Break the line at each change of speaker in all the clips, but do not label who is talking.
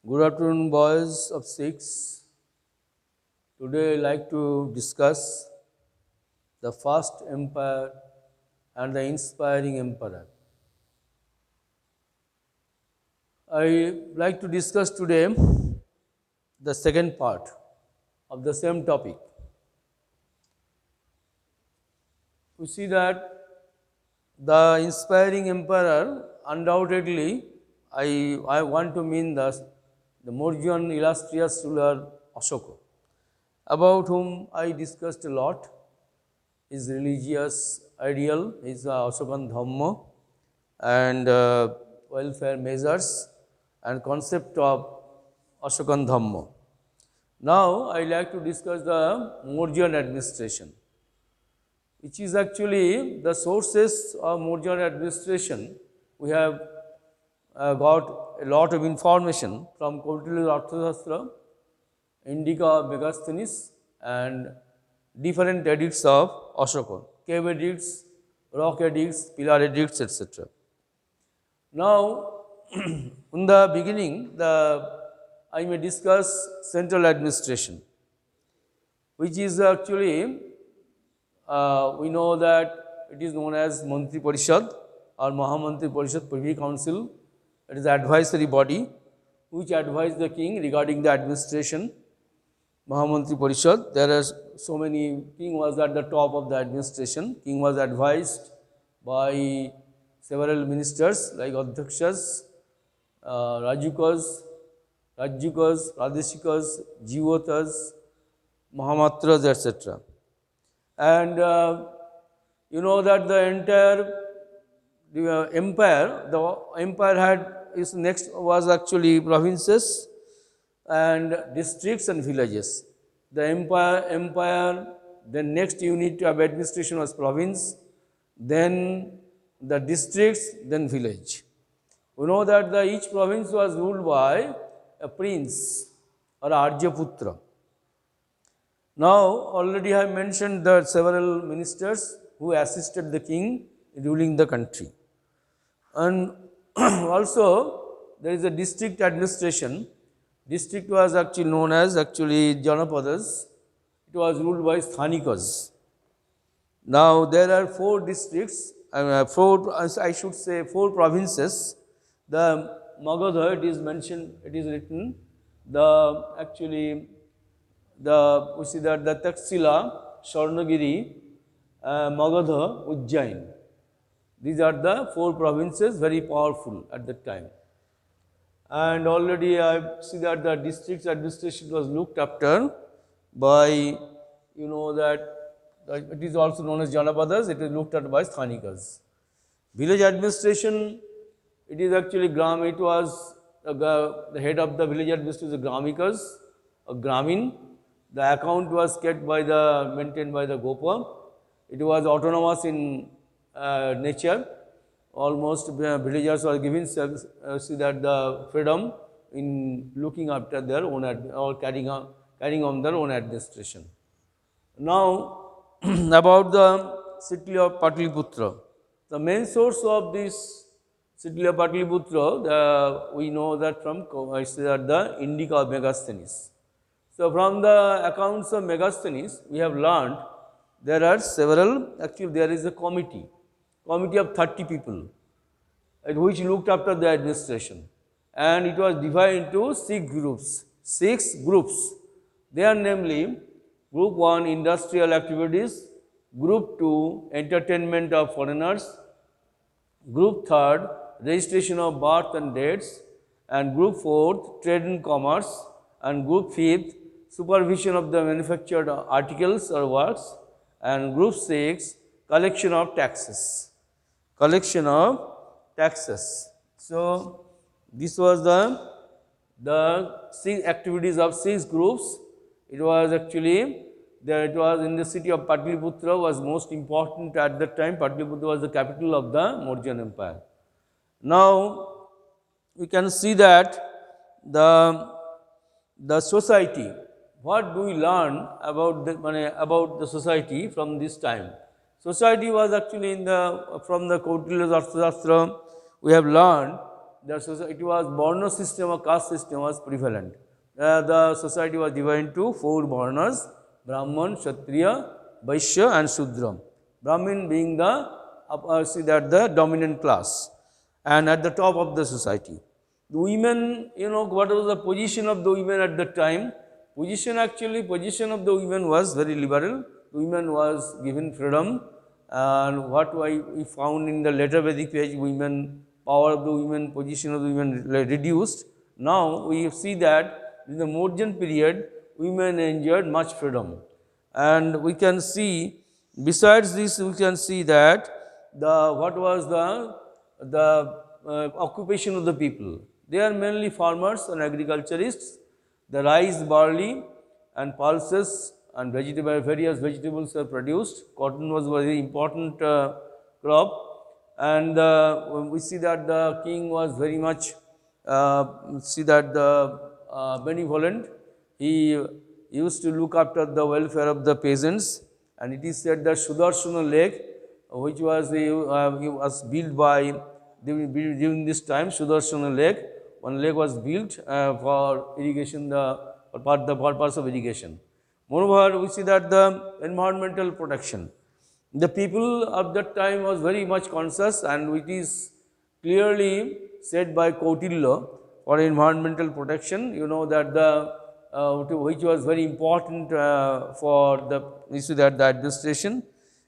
Good afternoon, boys of 6. Today, I like to discuss the first empire and the inspiring emperor. I like to discuss today the second part of the same topic. We see that the inspiring emperor, undoubtedly, I want to mean the Mauryan illustrious ruler Ashoka, about whom I discussed a lot. His religious ideal, his Ashokan Dhamma, and welfare measures and concept of Ashokan Dhamma. Now, I like to discuss the Mauryan administration, which is actually the sources of Mauryan administration. We have got a lot of information from Kautilya Arthashastra, Indica Megasthenes, and different edicts of Ashoka, cave edicts, rock edicts, pillar edicts, etc. Now, in the beginning, I may discuss central administration, which is actually, we know that it is known as Mantri Parishad or Mahamantri Parishad Privy Council. It is the advisory body which advise the king regarding the administration. Mahamantri Parishad, there are so many, king was at the top of the administration. King was advised by several ministers like Adhyakshas, Rajukas, Pradeshikas, Jivatas, Mahamatras, etc. And you know that the entire empire had, its next was actually provinces and districts and villages. The empire, the next unit of administration was province, then the districts, then village. We know that each province was ruled by a prince or Arjaputra. Now, already I have mentioned that several ministers who assisted the king in ruling the country. And also, there is a district administration. District was actually known as Janapadas. It was ruled by Sthanikas. Now, there are four districts, four provinces. The Magadha, it is mentioned, it is written, we see that the Taxila, Swarnagiri, Magadha, Ujjain. These are the four provinces, very powerful at that time. And already I see that the district administration was looked after by, you know that it is also known as Janapadas, it is looked at by Sthanikas. Village administration, it is actually it was the head of the village administration is Gramikas, a Gramin. The account was kept maintained by the Gopa. It was autonomous in nature. Almost villagers were given the freedom in looking after their own or carrying on their own administration. Now, about the city of Patliputra. The main source of this city of Patliputra, we know that from the Indica of Megasthenes. So, from the accounts of Megasthenes, we have learned there are several, actually there is a committee of 30 people, which looked after the administration. And it was divided into 6 groups. They are namely, Group 1, industrial activities, Group 2, entertainment of foreigners, Group 3, registration of birth and dates, and Group 4, trade and commerce, and Group 5, supervision of the manufactured articles or works, and Group 6, collection of taxes. So, this was the 6 activities of 6 groups. It was actually, it was in the city of Patliputra was most important at that time. Patliputra was the capital of the Mauryan Empire. Now, we can see that the society, what do we learn about the society from this time? Society was actually from the Kautilya Arthashastra, we have learned it was Varna system or caste system was prevalent. The society was divided into 4 Varnas: Brahman, Kshatriya, Vaishya and Shudra. Brahmin being the dominant class and at the top of the society. The women, what was the position of the women at that time? Position of the women was very liberal. Women was given freedom, and what we found in the later Vedic age, power of the women, position of the women reduced. Now we see that in the Mauryan period, women enjoyed much freedom, and we can see. Besides this, we can see that what was the occupation of the people. They are mainly farmers and agriculturists. The rice, barley and pulses and various vegetables are produced. Cotton was a very important crop, and we see that the king was very much benevolent. He used to look after the welfare of the peasants, and it is said that Sudarshana Lake, which was built by during this time, Sudarshana Lake, one lake was built for irrigation, the purpose of irrigation. Moreover, we see that the environmental protection. The people of that time was very much conscious, and it is clearly said by Kautilya for environmental protection. You know that which was very important for the administration.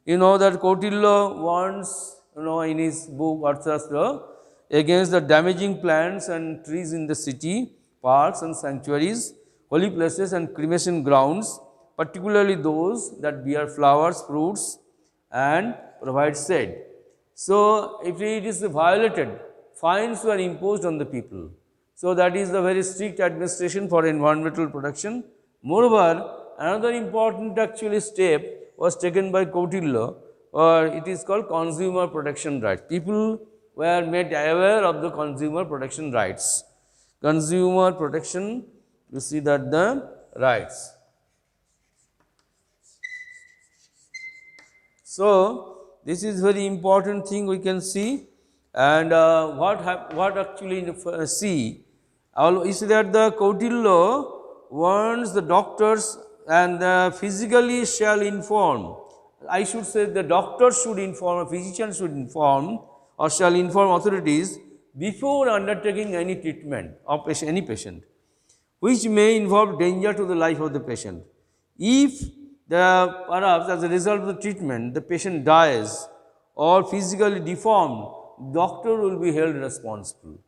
You know that Kautilya warns, in his book Arthashastra, against the damaging plants and trees in the city, parks and sanctuaries, holy places and cremation grounds, particularly those that bear flowers, fruits and provide shade. So, if it is violated, fines were imposed on the people. So, that is the very strict administration for environmental protection. Moreover, another important step was taken by Kautilya, or it is called consumer protection rights. People were made aware of the consumer protection rights. Consumer protection, you see that the rights. So, this is very important thing we can see, and what actually see, you see that the Kautilya warns the doctors and physically shall inform. I should say the doctor should inform, a physician should inform or shall inform authorities before undertaking any treatment of any patient, which may involve danger to the life of the patient. If perhaps as a result of the treatment, the patient dies or physically deformed, doctor will be held responsible.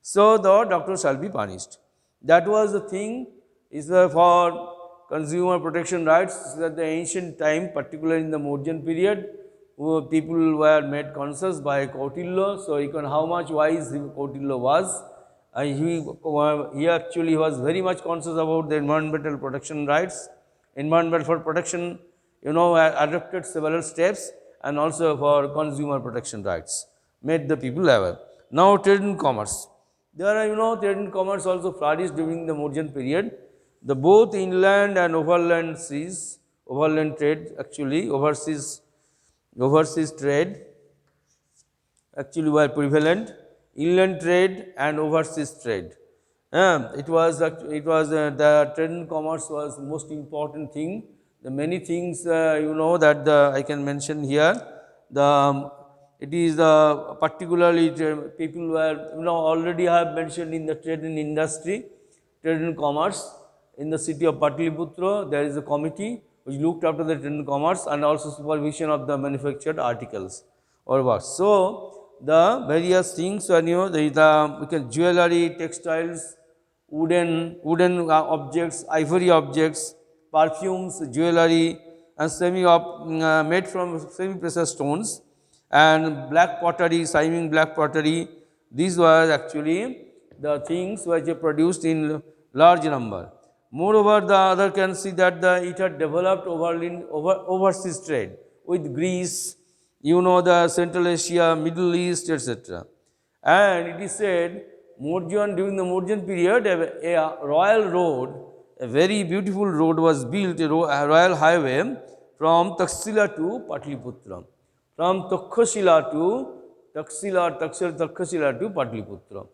So, the doctor shall be punished. That was the thing for consumer protection rights at the ancient time, particularly in the Mauryan period. People were made conscious by Kautilya. So, how much wise Kautilya was. He actually was very much conscious about the environmental protection rights. Environmental protection, adopted several steps, and also for consumer protection rights, made the people aware. Now, trade and commerce. There are, trade and commerce also flourished during the Mauryan period. The both inland and overland trade, overseas trade actually were prevalent. Inland trade and overseas trade. The trade and commerce was the most important thing. The many things that I can mention here. It is particularly people were already I have mentioned in the trade and industry, trade and commerce. In the city of Pataliputra, there is a committee which looked after the trade and commerce and also supervision of the manufactured articles or works. So, the various things are we can jewelry, textiles, wooden objects, ivory objects, perfumes, jewelry, and made from semi-precious stones, and black pottery, shining black pottery. These were actually the things which are produced in large number. Moreover, the other can see that it had developed overseas trade with Greece, the Central Asia, Middle East, etc. And it is said during the Mauryan period, a royal road, a very beautiful road was built, a royal highway from Taxila to Pataliputra, from Taxila to Pataliputra.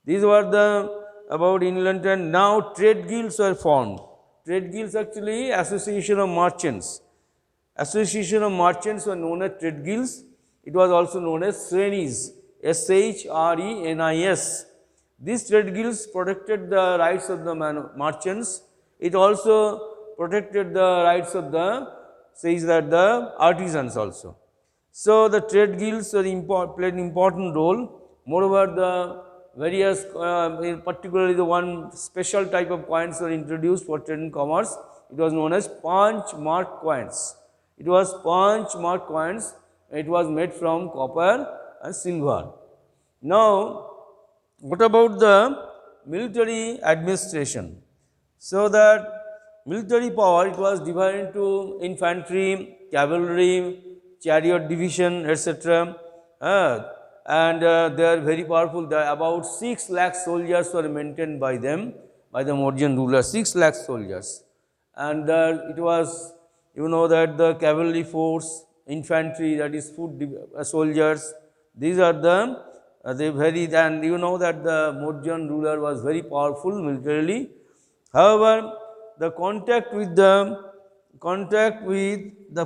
These were the about inland and now trade guilds were formed. Trade guilds actually association of merchants. Association of merchants were known as trade guilds. It was also known as Shrenis, Shrenis. These trade guilds protected the rights of the merchants. It also protected the rights of the, says that the artisans also. So the trade guilds played an important role. Moreover, the various, particularly the one special type of coins were introduced for trade and commerce. It was known as punch mark coins. It was punch mark coins. It was made from copper and silver. Now, what about the military administration? So that military power, it was divided into infantry, cavalry, chariot division, etc. And they are very powerful. There are about 6 lakh soldiers were maintained by them, by the Mauryan rulers, 6 lakh soldiers. And it was, you know, that the cavalry force, infantry, that is foot soldiers, these are the they very, and you know that the Mauryan ruler was very powerful militarily. However, the contact with the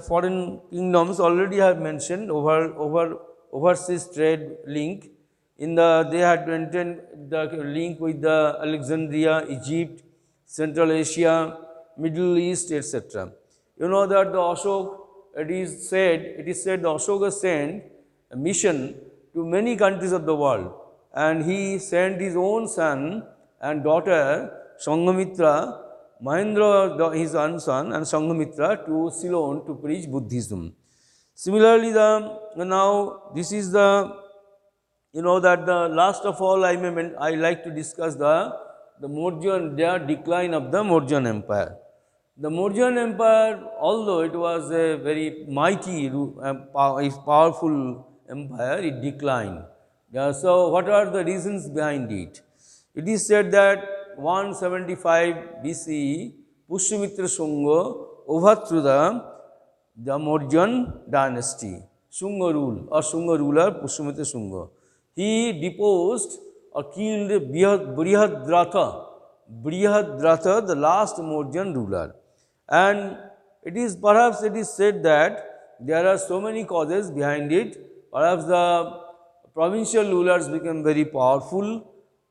foreign kingdoms already I have mentioned overseas trade link. In the they had maintained the link with the Alexandria, Egypt, Central Asia, Middle East, etc. You know that the Ashok, it is said the Ashoka sent a mission to many countries of the world, and he sent his own son and daughter Sanghamitra, Mahendra, his own son, and Sanghamitra to Ceylon to preach Buddhism. Similarly, now this is the, you know, that the last of all I like to discuss the Mauryan, the decline of the Mauryan Empire. The Mauryan Empire, although it was a very mighty, powerful empire, it declined. So, what are the reasons behind it? It is said that 175 BCE, Pushyamitra Shunga overthrew the Mauryan dynasty, Shunga rule or Shunga ruler Pushyamitra Shunga. He deposed or killed Brihadratha, the last Mauryan ruler. And it is said that there are so many causes behind it. Perhaps the provincial rulers became very powerful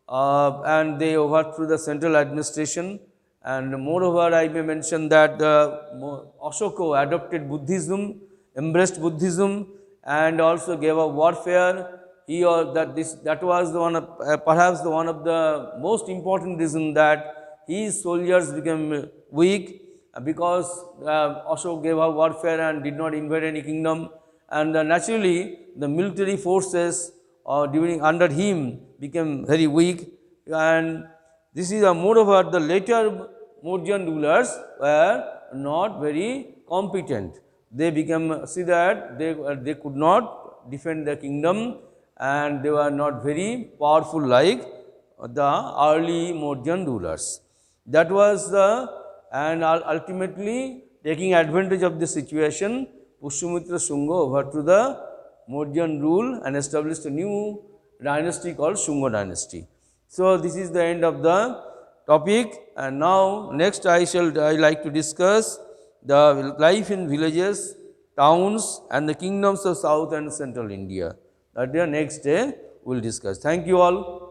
and they overthrew the central administration. And moreover, I may mention that Ashoka adopted Buddhism, embraced Buddhism, and also gave up warfare. That was the one of, perhaps the one of the most important reason that his soldiers became weak, because Ashoka gave up warfare and did not invade any kingdom, and naturally the military forces under him became very weak. And this is moreover the later Mauryan rulers were not very competent. They became, see that they could not defend the kingdom, and they were not very powerful like the early Mauryan rulers. That was and ultimately taking advantage of the situation, Pushyamitra Shunga overthrew the Mauryan rule and established a new dynasty called Shunga dynasty. So, this is the end of the topic, and now next I like to discuss the life in villages, towns, and the kingdoms of South and Central India. That the next day we will discuss. Thank you all.